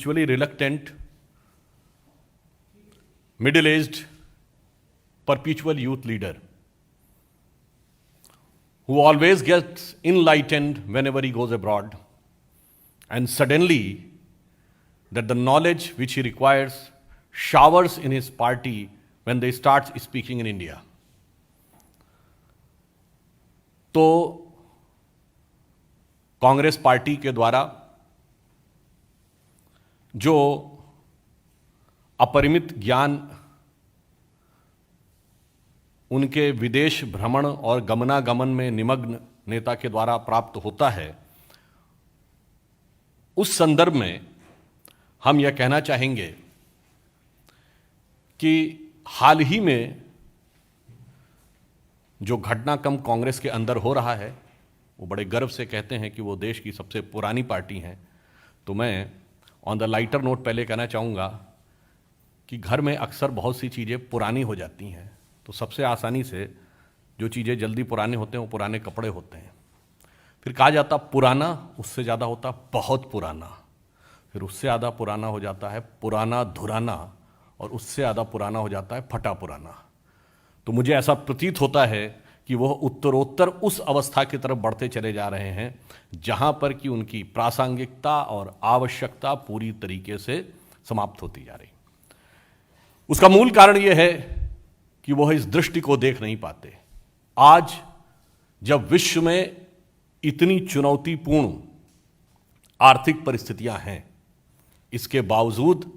Actually reluctant, middle-aged, perpetual youth leader who always gets enlightened whenever he goes abroad, and suddenly that the knowledge which he requires showers in his party when they start speaking in India. तो Congress party के द्वारा जो अपरिमित ज्ञान उनके विदेश भ्रमण और गमनागमन में निमग्न नेता के द्वारा प्राप्त होता है, उस संदर्भ में हम यह कहना चाहेंगे कि हाल ही में जो घटनाक्रम कांग्रेस के अंदर हो रहा है, वो बड़े गर्व से कहते हैं कि वो देश की सबसे पुरानी पार्टी है। तो मैं ऑन द लाइटर नोट पहले कहना चाहूँगा कि घर में अक्सर बहुत सी चीज़ें पुरानी हो जाती हैं, तो सबसे आसानी से जो चीज़ें जल्दी पुराने होते हैं वो पुराने कपड़े होते हैं। फिर कहा जाता पुराना, उससे ज़्यादा होता बहुत पुराना, फिर उससे ज़्यादा पुराना हो जाता है पुराना धुराना, और उससे ज़्यादा पुराना हो जाता है फटा पुराना। तो मुझे ऐसा प्रतीत होता है कि वह उत्तरोत्तर उस अवस्था की तरफ बढ़ते चले जा रहे हैं जहां पर कि उनकी प्रासंगिकता और आवश्यकता पूरी तरीके से समाप्त होती जा रही। उसका मूल कारण यह है कि वह इस दृष्टि को देख नहीं पाते। आज जब विश्व में इतनी चुनौतीपूर्ण आर्थिक परिस्थितियां हैं, इसके बावजूद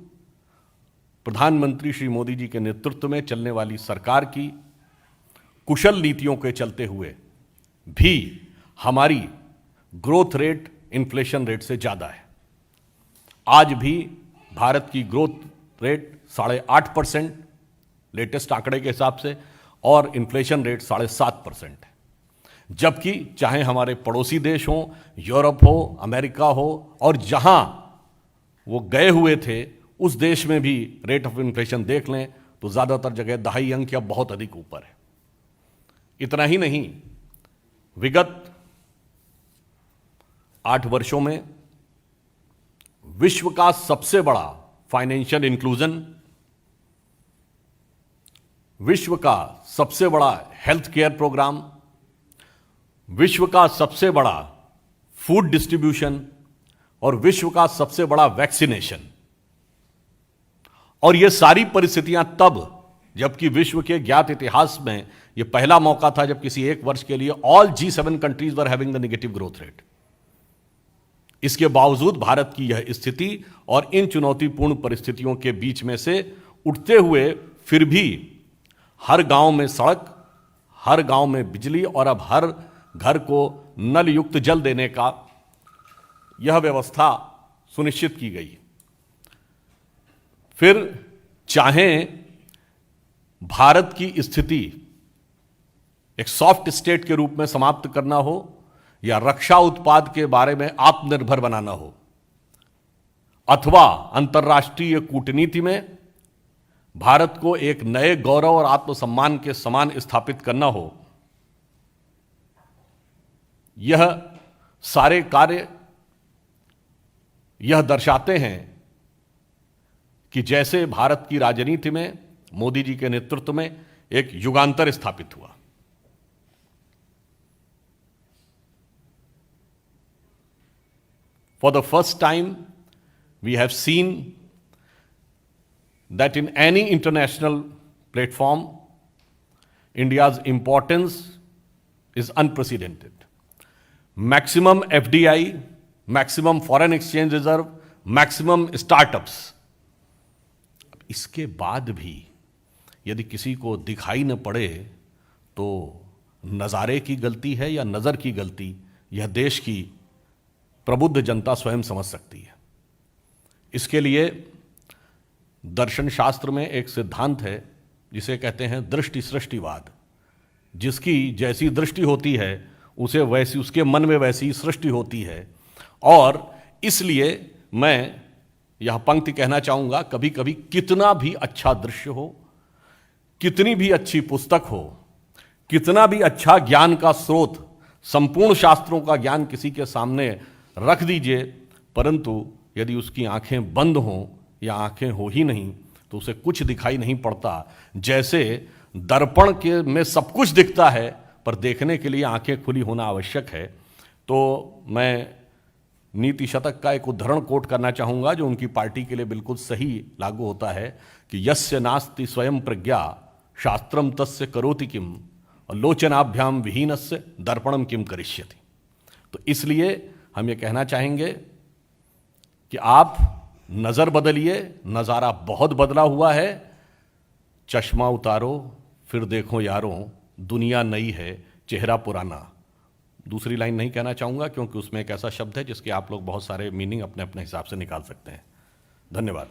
प्रधानमंत्री श्री मोदी जी के नेतृत्व में चलने वाली सरकार की कुशल नीतियों के चलते हुए भी हमारी ग्रोथ रेट इन्फ्लेशन रेट से ज़्यादा है। आज भी भारत की ग्रोथ रेट 8.5% लेटेस्ट आंकड़े के हिसाब से, और इन्फ्लेशन रेट 7.5% है। जबकि चाहे हमारे पड़ोसी देश हों, यूरोप हो, अमेरिका हो, और जहां वो गए हुए थे उस देश में भी रेट ऑफ इन्फ्लेशन देख लें तो ज़्यादातर जगह दहाई अंक या बहुत अधिक ऊपर है। इतना ही नहीं, विगत 8 वर्षों में विश्व का सबसे बड़ा फाइनेंशियल इंक्लूजन, विश्व का सबसे बड़ा हेल्थ केयर प्रोग्राम, विश्व का सबसे बड़ा फूड डिस्ट्रीब्यूशन और विश्व का सबसे बड़ा वैक्सीनेशन, और ये सारी परिस्थितियां तब जबकि विश्व के ज्ञात इतिहास में यह पहला मौका था जब किसी एक वर्ष के लिए all G7 countries were having the negative growth rate. इसके बावजूद भारत की यह स्थिति और इन चुनौतीपूर्ण परिस्थितियों के बीच में से उठते हुए फिर भी हर गांव में सड़क, हर गांव में बिजली, और अब हर घर को नल युक्त जल देने का यह व्यवस्था सुनिश्चित की गई। फिर चाहे भारत की स्थिति एक सॉफ्ट स्टेट के रूप में समाप्त करना हो या रक्षा उत्पाद के बारे में आत्मनिर्भर बनाना हो, अथवा अंतर्राष्ट्रीय कूटनीति में भारत को एक नए गौरव और आत्मसम्मान के समान स्थापित करना हो, यह सारे कार्य यह दर्शाते हैं कि जैसे भारत की राजनीति में मोदी जी के नेतृत्व में एक युगांतर स्थापित हुआ। For the first time, we have seen that in any international platform, India's importance is unprecedented. Maximum FDI, maximum foreign exchange reserve, maximum startups. इसके बाद भी यदि किसी को दिखाई न पड़े तो नज़ारे की गलती है या नज़र की गलती, यह देश की प्रबुद्ध जनता स्वयं समझ सकती है। इसके लिए दर्शन शास्त्र में एक सिद्धांत है जिसे कहते हैं दृष्टि सृष्टिवाद। जिसकी जैसी दृष्टि होती है उसे वैसी, उसके मन में वैसी सृष्टि होती है। और इसलिए मैं यह पंक्ति कहना चाहूँगा, कभी कभी कितना भी अच्छा दृश्य हो, कितनी भी अच्छी पुस्तक हो, कितना भी अच्छा ज्ञान का स्रोत, संपूर्ण शास्त्रों का ज्ञान किसी के सामने रख दीजिए, परंतु यदि उसकी आंखें बंद हों या आंखें हो ही नहीं तो उसे कुछ दिखाई नहीं पड़ता। जैसे दर्पण के में सब कुछ दिखता है पर देखने के लिए आंखें खुली होना आवश्यक है। तो मैं नीति शतक का एक उद्धरण कोट करना चाहूँगा जो उनकी पार्टी के लिए बिल्कुल सही लागू होता है कि यस्य नास्ति स्वयं प्रज्ञा शास्त्रम तस्य करोति किम लोचनाभ्याम विहीनस्य दर्पणम किम करिष्यति। तो इसलिए हम ये कहना चाहेंगे कि आप नज़र बदलिए, नज़ारा बहुत बदला हुआ है। चश्मा उतारो फिर देखो यारों, दुनिया नई है चेहरा पुराना। दूसरी लाइन नहीं कहना चाहूँगा क्योंकि उसमें एक ऐसा शब्द है जिसके आप लोग बहुत सारे मीनिंग अपने अपने हिसाब से निकाल सकते हैं। धन्यवाद।